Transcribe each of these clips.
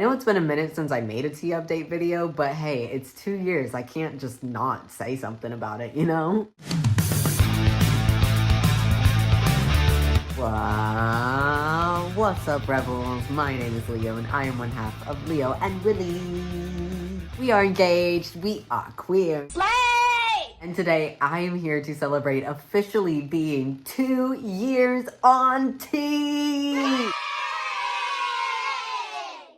know it's been a minute since I made a tea update video, but hey, it's 2 years. I can't just not say something about it, you know? Wow, what's up, rebels? My name is Leo, and I am one half of Leo and Willie. We are engaged, we are queer. Slay! And today, I am here to celebrate officially being 2 years on tea!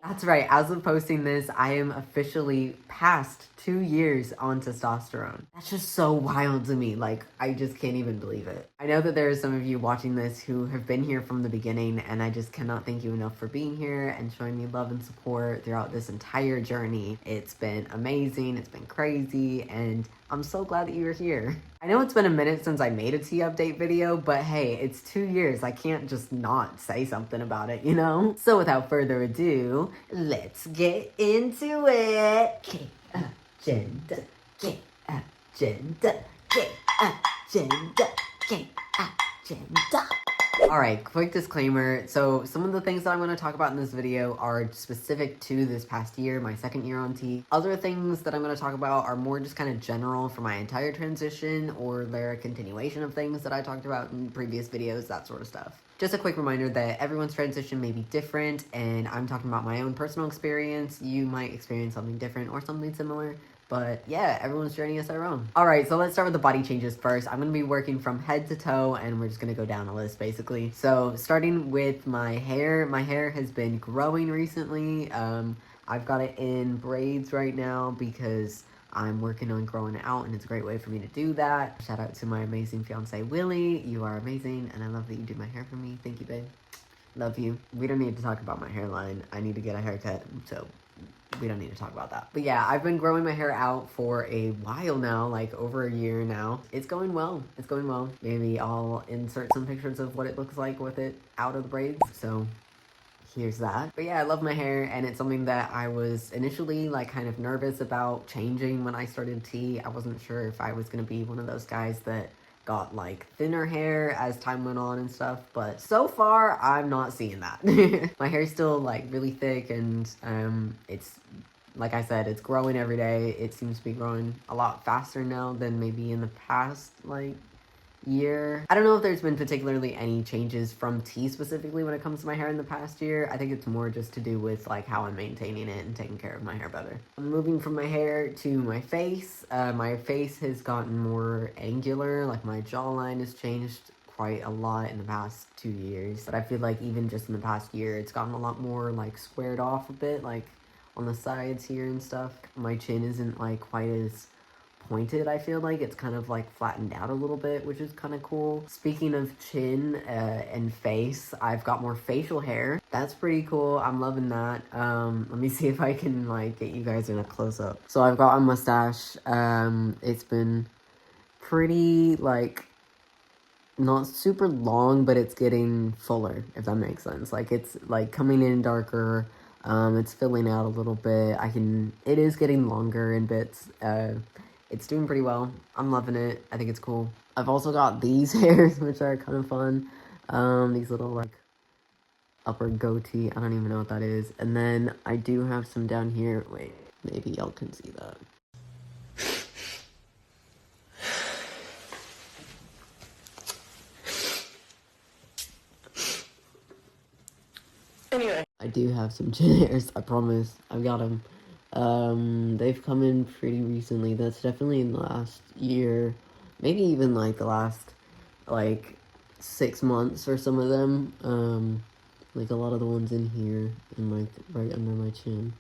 That's right, as of posting this, I am officially past 2 years on testosterone. That's just so wild to me, like, I just can't even believe it. I know that there are some of you watching this who have been here from the beginning, and I just cannot thank you enough for being here and showing me love and support throughout this entire journey. It's been amazing, it's been crazy, and I'm so glad that you're here. I know it's been a minute since I made a tea update video, but hey, it's 2 years. I can't just not say something about it, you know? So without further ado, let's get into it. Get agenda, get agenda, get agenda, get agenda. Alright, quick disclaimer. So some of the things that I'm going to talk about in this video are specific to this past year, my second year on tea. Other things that I'm going to talk about are more just kind of general for my entire transition, or they're a continuation of things that I talked about in previous videos, that sort of stuff. Just a quick reminder that everyone's transition may be different, and I'm talking about my own personal experience. You might experience something different or something similar. But yeah, everyone's journey is their own. Alright, so let's start with the body changes first. I'm going to be working from head to toe, and we're just going to go down a list, basically. So, starting with my hair. My hair has been growing recently. I've got it in braids right now because I'm working on growing it out, and it's a great way for me to do that. Shout out to my amazing fiance, Willie. You are amazing, and I love that you do my hair for me. Thank you, babe. Love you. We don't need to talk about my hairline. I need to get a haircut, so we don't need to talk about that. But yeah, I've been growing my hair out for a while now, like over a year now. It's going well. It's going well. Maybe I'll insert some pictures of what it looks like with it out of the braids. So here's that. But yeah, I love my hair, and it's something that I was initially like kind of nervous about changing when I started tea. I wasn't sure if I was going to be one of those guys that got like thinner hair as time went on and stuff, but so far I'm not seeing that. My hair's still like really thick, and it's, like I said, it's growing every day. It seems to be growing a lot faster now than maybe in the past like year. I don't know if there's been particularly any changes from tea specifically when it comes to my hair in the past year. I think it's more just to do with like how I'm maintaining it and taking care of my hair better. I'm moving from my hair to my face. My face has gotten more angular, like my jawline has changed quite a lot in the past 2 years. But I feel like even just in the past year, it's gotten a lot more like squared off a bit, like on the sides here and stuff. My chin isn't like quite as pointed. I feel like it's kind of like flattened out a little bit, which is kind of cool. Speaking of chin and face, I've got more facial hair. That's pretty cool. I'm loving that. Let me see if I can like get you guys in a close-up. So I've got a mustache. It's been pretty like not super long, but it's getting fuller, if that makes sense. Like it's like coming in darker. It's filling out a little bit. It is getting longer in bits. It's doing pretty well. I'm loving it. I think it's cool. I've also got these hairs, which are kind of fun. These little, like, upper goatee. I don't even know what that is. And then I do have some down here. Wait, maybe y'all can see that. Anyway. I do have some chin hairs, I promise. I've got them. They've come in pretty recently. That's definitely in the last year, maybe even like the last like 6 months for some of them. Like a lot of the ones in here and like right under my chin.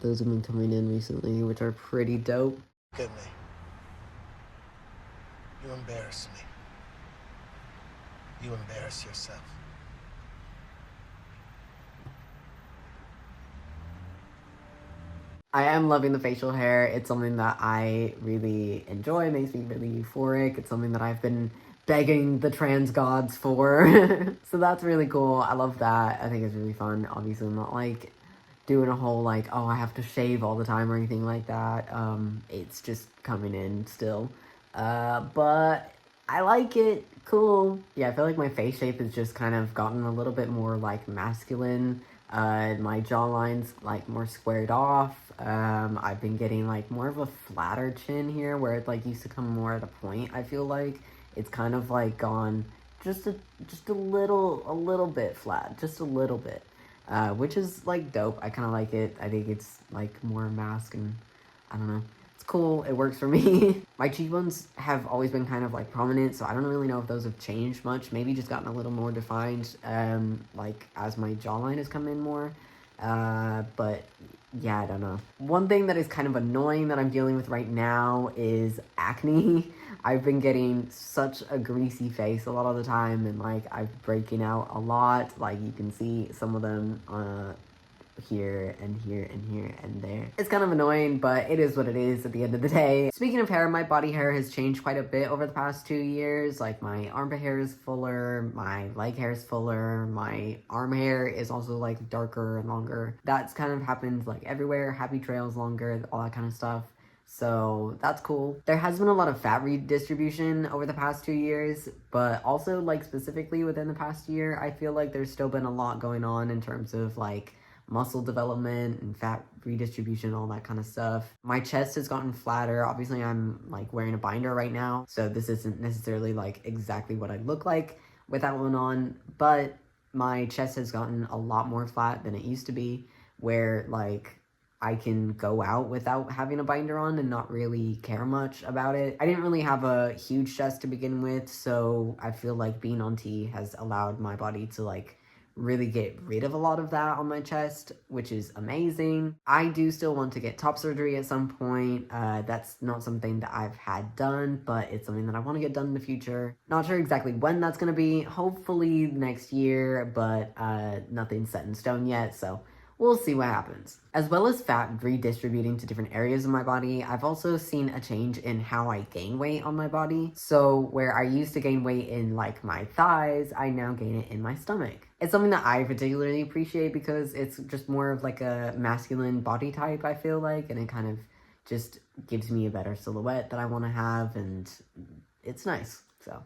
Those have been coming in recently, which are pretty dope. Look at me. You embarrass me. You embarrass yourself. I am loving the facial hair. It's something that I really enjoy. It makes me really euphoric. It's something that I've been begging the trans gods for. So that's really cool. I love that. I think it's really fun. Obviously, I'm not like doing a whole like, oh, I have to shave all the time or anything like that. It's just coming in still. But I like it. Cool. Yeah, I feel like my face shape has just kind of gotten a little bit more like masculine. My jawline's like more squared off. I've been getting like more of a flatter chin here where it like used to come more at a point. I feel like it's kind of like gone just a little bit flat, just a little bit, which is like dope. I kind of like it. I think it's like more mask and I don't know. It's cool. It works for me. My cheekbones have always been kind of like prominent, so I don't really know if those have changed much. Maybe just gotten a little more defined, like as my jawline has come in more. But yeah, I don't know. One thing that is kind of annoying that I'm dealing with right now is acne. I've been getting such a greasy face a lot of the time, and like I'm breaking out a lot. Like you can see some of them here and here and here and there. It's kind of annoying, but it is what it is at the end of the day. Speaking of hair, my body hair has changed quite a bit over the past 2 years. Like my armpit hair is fuller, my leg hair is fuller, my arm hair is also like darker and longer. That's kind of happened like everywhere. Happy trails longer, all that kind of stuff. So that's cool. There has been a lot of fat redistribution over the past 2 years, but also like specifically within the past year, I feel like there's still been a lot going on in terms of like muscle development and fat redistribution, all that kind of stuff. My chest has gotten flatter. Obviously, I'm like wearing a binder right now, so this isn't necessarily like exactly what I look like with that one on, but my chest has gotten a lot more flat than it used to be, where like I can go out without having a binder on and not really care much about it. I didn't really have a huge chest to begin with, so I feel like being on T has allowed my body to like really get rid of a lot of that on my chest, which is amazing. I do still want to get top surgery at some point. That's not something that I've had done, but it's something that I want to get done in the future. Not sure exactly when that's going to be. Hopefully next year, but nothing's set in stone yet, so we'll see what happens. As well as fat redistributing to different areas of my body, I've also seen a change in how I gain weight on my body. So where I used to gain weight in like my thighs, I now gain it in my stomach. It's something that I particularly appreciate because it's just more of like a masculine body type, I feel like, and it kind of just gives me a better silhouette that I want to have, and it's nice, so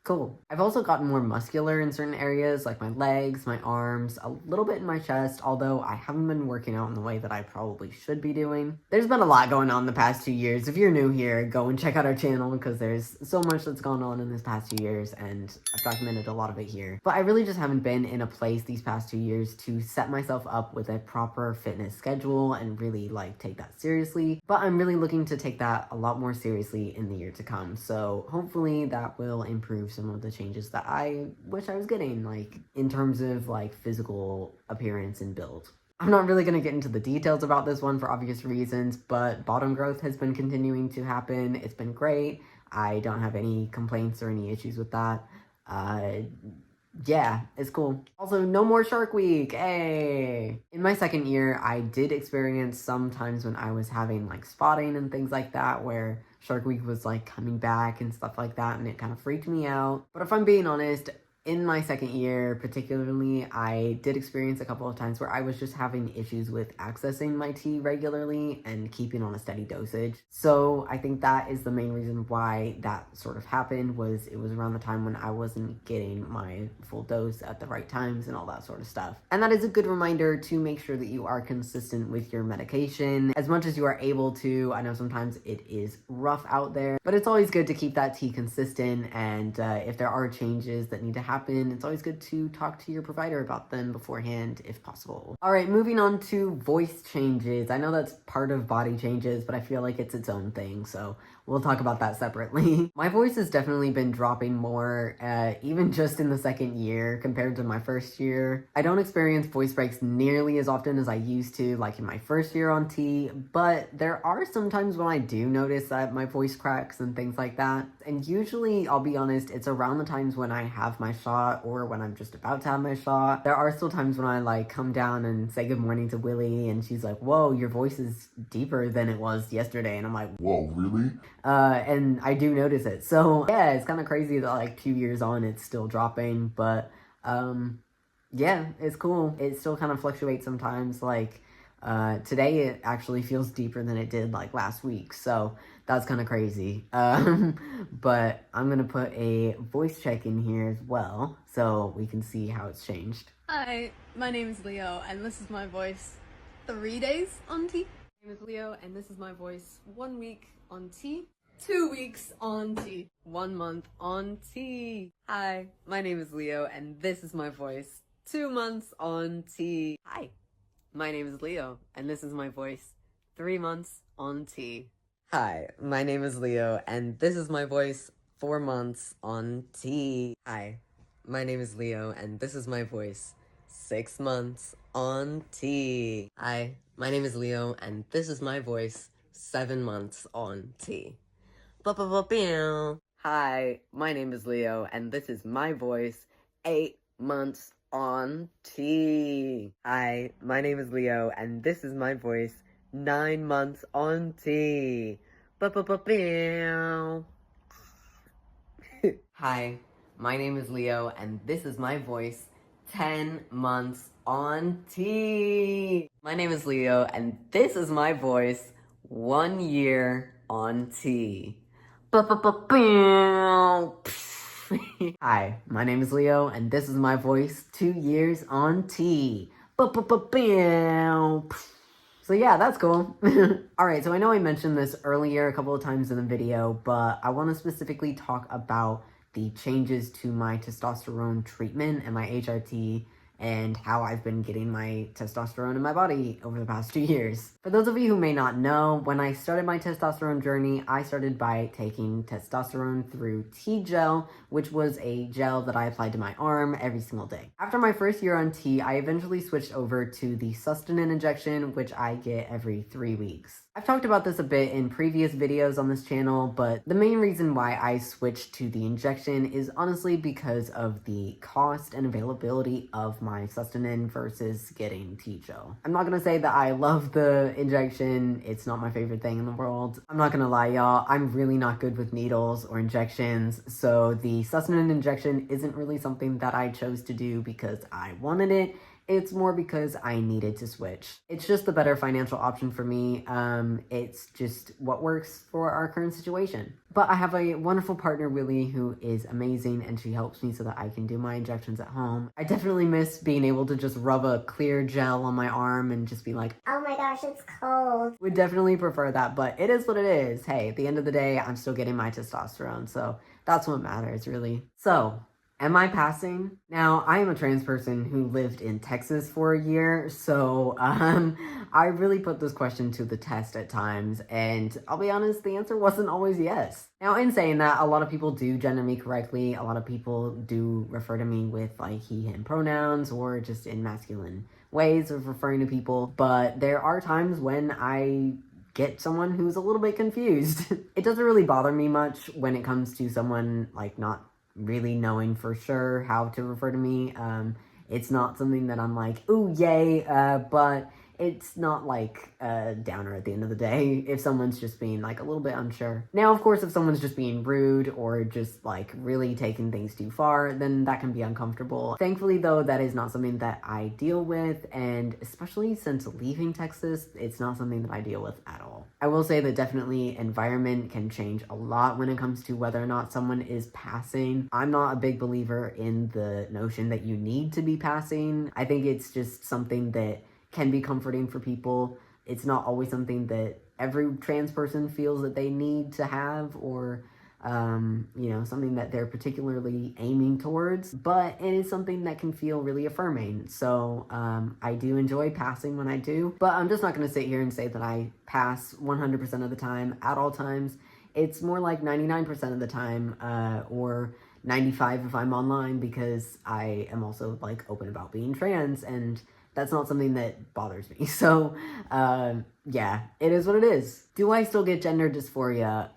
cool. I've also gotten more muscular in certain areas, like my legs, my arms, a little bit in my chest, although I haven't been working out in the way that I probably should be doing. There's been a lot going on the past 2 years. If you're new here, go and check out our channel because there's so much that's gone on in this past 2 years, and I've documented a lot of it here. But I really just haven't been in a place these past 2 years to set myself up with a proper fitness schedule and really like take that seriously. But I'm really looking to take that a lot more seriously in the year to come. So hopefully that will improve some of the changes that I wish I was getting, like in terms of like physical appearance and build. I'm not really going to get into the details about this one for obvious reasons, but bottom growth has been continuing to happen. It's been great. I don't have any complaints or any issues with that. Yeah, it's cool. Also, no more Shark Week, hey! In my second year, I did experience some times when I was having like spotting and things like that, where Shark Week was like coming back and stuff like that, and it kind of freaked me out. But if I'm being honest, in my second year particularly, I did experience a couple of times where I was just having issues with accessing my tea regularly and keeping on a steady dosage. So I think that is the main reason why that sort of happened, was it was around the time when I wasn't getting my full dose at the right times and all that sort of stuff. And that is a good reminder to make sure that you are consistent with your medication as much as you are able to. I know sometimes it is rough out there, but it's always good to keep that tea consistent, and if there are changes that need to happen, it's always good to talk to your provider about them beforehand if possible. All right, moving on to voice changes. I know that's part of body changes, but I feel like it's its own thing, so we'll talk about that separately. My voice has definitely been dropping more, even just in the second year compared to my first year. I don't experience voice breaks nearly as often as I used to, like in my first year on T, but there are some times when I do notice that my voice cracks and things like that. And usually, I'll be honest, it's around the times when I have my shot or when I'm just about to have my shot. There are still times when I like come down and say good morning to Willie, and she's like, "Whoa, your voice is deeper than it was yesterday." And I'm like, "Whoa, really?" And I do notice it. So yeah, it's kind of crazy that like 2 years on, it's still dropping, but yeah, it's cool. It still kind of fluctuates sometimes. Like today it actually feels deeper than it did like last week, so that's kind of crazy. But I'm gonna put a voice check in here as well so we can see how it's changed. Hi, my name is Leo, and this is my voice 3 days on T. My name is Leo, and this is my voice 1 week on T, 2 weeks on T, 1 month on T. Hi, my name is Leo, and this is my voice 2 months on T. Hi, my name is Leo, and this is my voice 3 months on T. Hi, my name is Leo, and this is my voice 4 months on T. Hi, my name is Leo, and this is my voice 6 months on T. Hi, my name is Leo, and this is my voice 7 months on T. Hi, my name is Leo, and this is my voice 8 months on T. Hi, my name is Leo, and this is my voice 9 months on T. Hi, my name is Leo, and this is my voice 10 months on T. My name is Leo, and this is my voice 1 year on T. Hi, my name is Leo, and this is my voice 2 years on T. So yeah, that's cool. Alright, so I know I mentioned this earlier a couple of times in the video, but I want to specifically talk about the changes to my testosterone treatment and my HRT and how I've been getting my testosterone in my body over the past 2 years. For those of you who may not know, when I started my testosterone journey, I started by taking testosterone through T-gel, which was a gel that I applied to my arm every single day. After my first year on T, I eventually switched over to the sustenance injection, which I get every 3 weeks. I've talked about this a bit in previous videos on this channel, but the main reason why I switched to the injection is honestly because of the cost and availability of my sustenance versus getting T-gel. I'm not gonna say that I love the injection, it's not my favorite thing in the world. I'm not gonna lie, y'all, I'm really not good with needles or injections, so the sustenance injection isn't really something that I chose to do because I wanted it. It's more because I needed to switch. It's just the better financial option for me. It's just what works for our current situation. But I have a wonderful partner, Willie, who is amazing, and she helps me so that I can do my injections at home. I definitely miss being able to just rub a clear gel on my arm and just be like, oh my gosh, it's cold. Would definitely prefer that, but it is what it is. Hey, at the end of the day, I'm still getting my testosterone, so that's what matters, really. So, am I passing? Now, I am a trans person who lived in Texas for a year, so I really put this question to the test at times, and I'll be honest, the answer wasn't always yes. Now, in saying that, a lot of people do gender me correctly, a lot of people do refer to me with like he, him pronouns, or just in masculine ways of referring to people, but there are times when I get someone who's a little bit confused. It doesn't really bother me much when it comes to someone like not really knowing for sure how to refer to me. It's not something that I'm like, ooh, yay, but it's not like a downer at the end of the day if someone's just being like a little bit unsure. Now, of course, if someone's just being rude or just like really taking things too far, then that can be uncomfortable. Thankfully, though, that is not something that I deal with, and especially since leaving Texas, it's not something that I deal with at all. I will say that definitely environment can change a lot when it comes to whether or not someone is passing. I'm not a big believer in the notion that you need to be passing. I think it's just something that can be comforting for people. It's not always something that every trans person feels that they need to have, or something that they're particularly aiming towards, but it is something that can feel really affirming. So I do enjoy passing when I do, but I'm just not going to sit here and say that I pass 100% of the time at all times. It's more like 99% of the time, or 95 if I'm online, because I am also like open about being trans, and that's not something that bothers me. So, yeah, it is what it is. Do I still get gender dysphoria?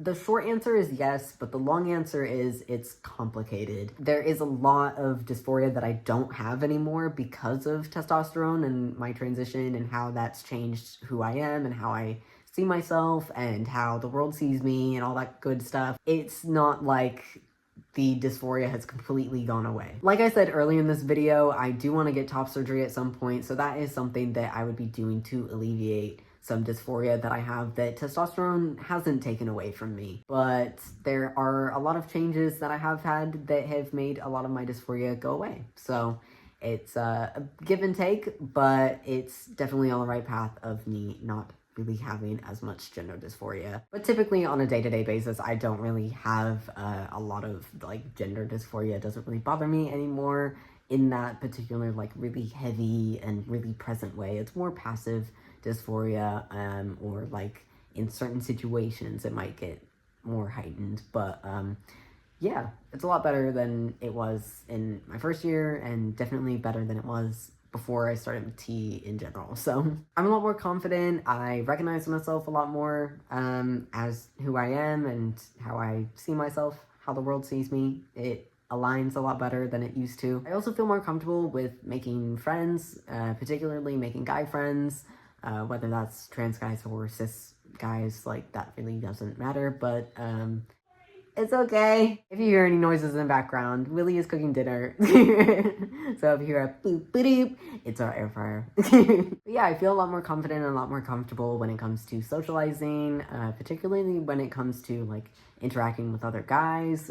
The short answer is yes, but the long answer is it's complicated. There is a lot of dysphoria that I don't have anymore because of testosterone and my transition and how that's changed who I am and how I see myself and how the world sees me and all that good stuff. It's not like the dysphoria has completely gone away. Like I said earlier in this video, I do want to get top surgery at some point, so that is something that I would be doing to alleviate some dysphoria that I have that testosterone hasn't taken away from me. But there are a lot of changes that I have had that have made a lot of my dysphoria go away. So It's a give and take, but it's definitely on the right path of me not really having as much gender dysphoria. But typically on a day-to-day basis, I don't really have a lot of like gender dysphoria. It doesn't really bother me anymore in that particular like really heavy and really present way. It's more passive dysphoria, or like in certain situations it might get more heightened, but yeah, it's a lot better than it was in my first year, and definitely better than it was before I started with T in general. So I'm a lot more confident. I recognize myself a lot more as who I am and how I see myself, how the world sees me. It aligns a lot better than it used to. I also feel more comfortable with making friends, particularly making guy friends, whether that's trans guys or cis guys. Like, that really doesn't matter, but it's okay. If you hear any noises in the background, Willie is cooking dinner. So if you hear a boop boop, it's our air fryer. But yeah, I feel a lot more confident and a lot more comfortable when it comes to socializing, particularly when it comes to like interacting with other guys.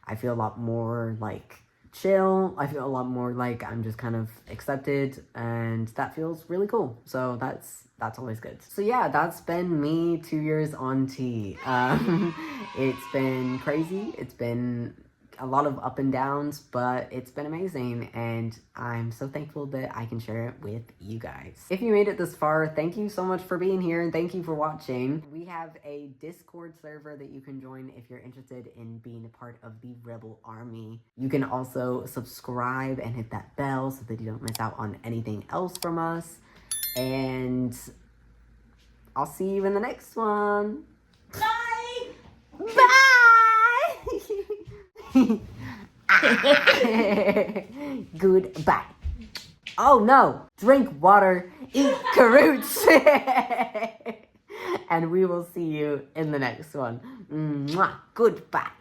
I feel a lot more like chill. I feel a lot more like I'm just kind of accepted, and that feels really cool. So that's always good. So yeah, that's been me 2 years on T. It's been crazy. It's been a lot of up and downs, but it's been amazing, and I'm so thankful that I can share it with you guys. If you made it this far, thank you so much for being here, and thank you for watching. We have a Discord server that you can join if you're interested in being a part of the Rebel Army. You can also subscribe and hit that bell so that you don't miss out on anything else from us, and I'll see you in the next one. Bye! Bye! Goodbye. Oh no! Drink water, eat carrots, and we will see you in the next one. Mwah. Goodbye.